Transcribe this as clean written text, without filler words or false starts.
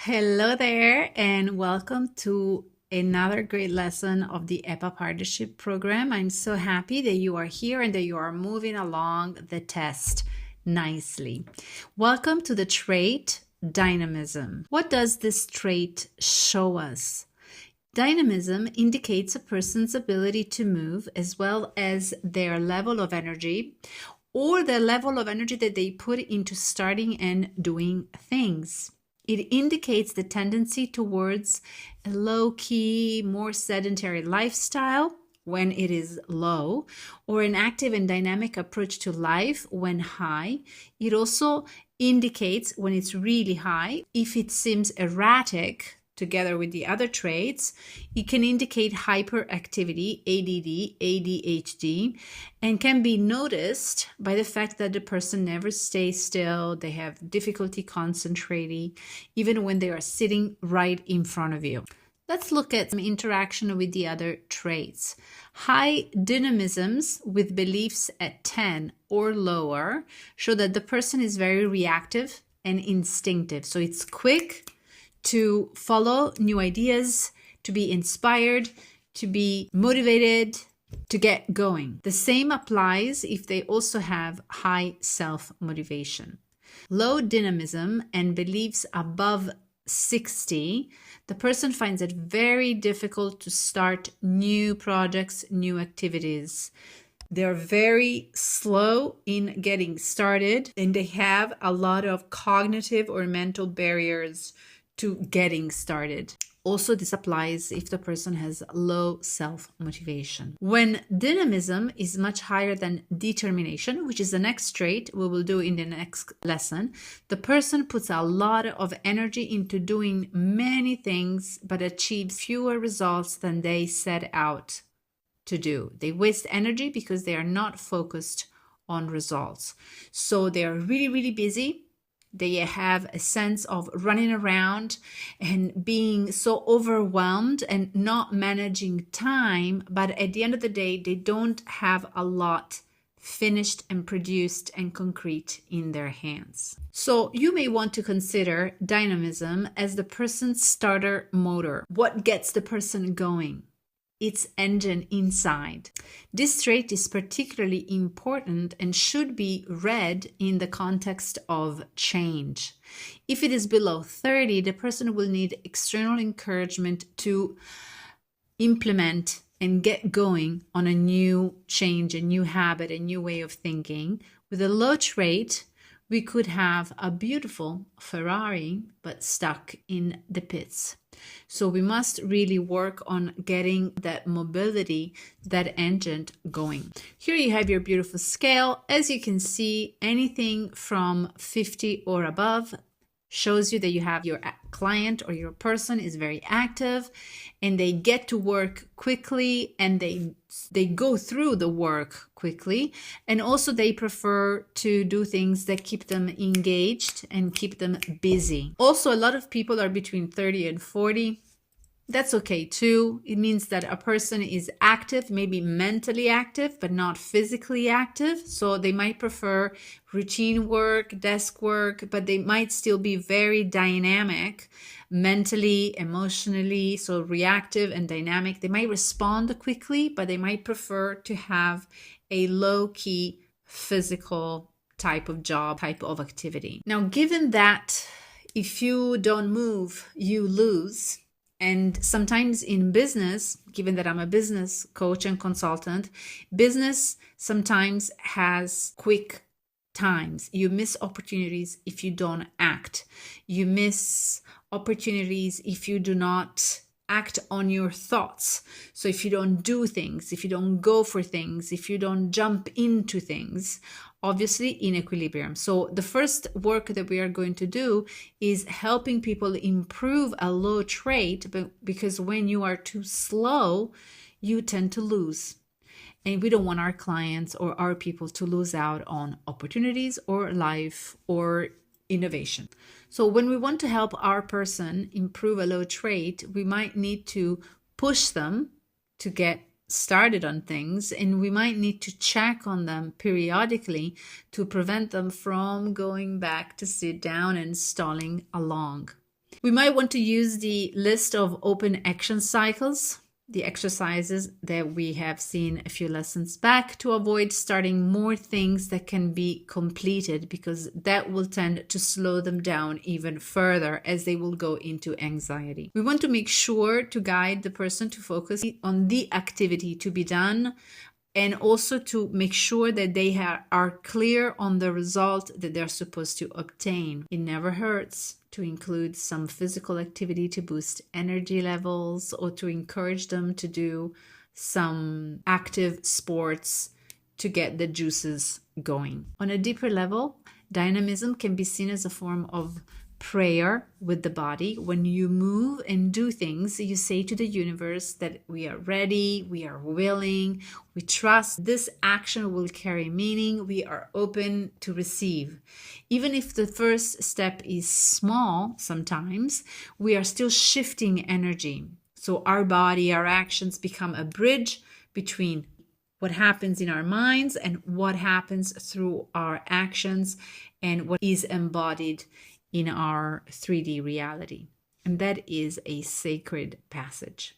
Hello there, and welcome to another great lesson of the EPA Partnership Program. I'm so happy that you are here and that you are moving along the test nicely. Welcome to the trait Dynamism. What does this trait show us? Dynamism indicates a person's ability to move as well as their level of energy or the level of energy that they put into starting and doing things. It indicates the tendency towards a low-key, more sedentary lifestyle when it is low, or an active and dynamic approach to life when high. It also indicates when it's really high. If it seems erratic, together with the other traits, it can indicate hyperactivity, ADD, ADHD, and can be noticed by the fact that the person never stays still. They have difficulty concentrating, even when they are sitting right in front of you. Let's look at some interaction with the other traits. High dynamisms with beliefs at 10 or lower show that the person is very reactive and instinctive. So it's quick to follow new ideas, to be inspired, to be motivated, to get going. The same applies if they also have high self-motivation. Low dynamism and beliefs above 60, the person finds it very difficult to start new projects, new activities. They're very slow in getting started, and they have a lot of cognitive or mental barriers to getting started. Also, this applies if the person has low self-motivation. When dynamism is much higher than determination, which is the next trait we will do in the next lesson, the person puts a lot of energy into doing many things but achieves fewer results than they set out to do. They waste energy because they are not focused on results. So they are really, really busy. They have a sense of running around and being so overwhelmed and not managing time. But at the end of the day, they don't have a lot finished and produced and concrete in their hands. So you may want to consider dynamism as the person's starter motor. What gets the person going? Its engine inside. This trait is particularly important and should be read in the context of change. If it is below 30, the person will need external encouragement to implement and get going on a new change, a new habit, a new way of thinking. With a low trait, we could have a beautiful Ferrari, but stuck in the pits. So we must really work on getting that mobility, that engine going. Here you have your beautiful scale. As you can see, anything from 50 or above shows you that you have your client or your person is very active and they get to work quickly and they go through the work quickly, and also they prefer to do things that keep them engaged and keep them busy. Also, a lot of people are between 30 and 40. That's okay too. It means that a person is active, maybe mentally active, but not physically active. So they might prefer routine work, desk work, but they might still be very dynamic mentally, emotionally, so reactive and dynamic. They might respond quickly, but they might prefer to have a low-key physical type of job, type of activity. Now, given that if you don't move, you lose, and sometimes in business, given that I'm a business coach and consultant, business sometimes has quick times. You miss opportunities if you don't act. You miss opportunities if you do not act on your thoughts. So if you don't do things, if you don't go for things, if you don't jump into things, obviously in equilibrium. So the first work that we are going to do is helping people improve a low trait, because when you are too slow, you tend to lose. And we don't want our clients or our people to lose out on opportunities or life or innovation. So when we want to help our person improve a low trait, we might need to push them to get started on things, and we might need to check on them periodically to prevent them from going back to sit down and stalling along. We might want to use the list of open action cycles, the exercises that we have seen a few lessons back, to avoid starting more things that can be completed, because that will tend to slow them down even further as they will go into anxiety. We want to make sure to guide the person to focus on the activity to be done, and also to make sure that they are clear on the result that they're supposed to obtain. It never hurts to include some physical activity to boost energy levels, or to encourage them to do some active sports to get the juices going. On a deeper level, dynamism can be seen as a form of prayer with the body. When you move and do things, you say to the universe that we are ready, we are willing, we trust this action will carry meaning, we are open to receive. Even if the first step is small, sometimes we are still shifting energy. So our body, our actions become a bridge between what happens in our minds and what happens through our actions and what is embodied in our 3D reality. And that is a sacred passage.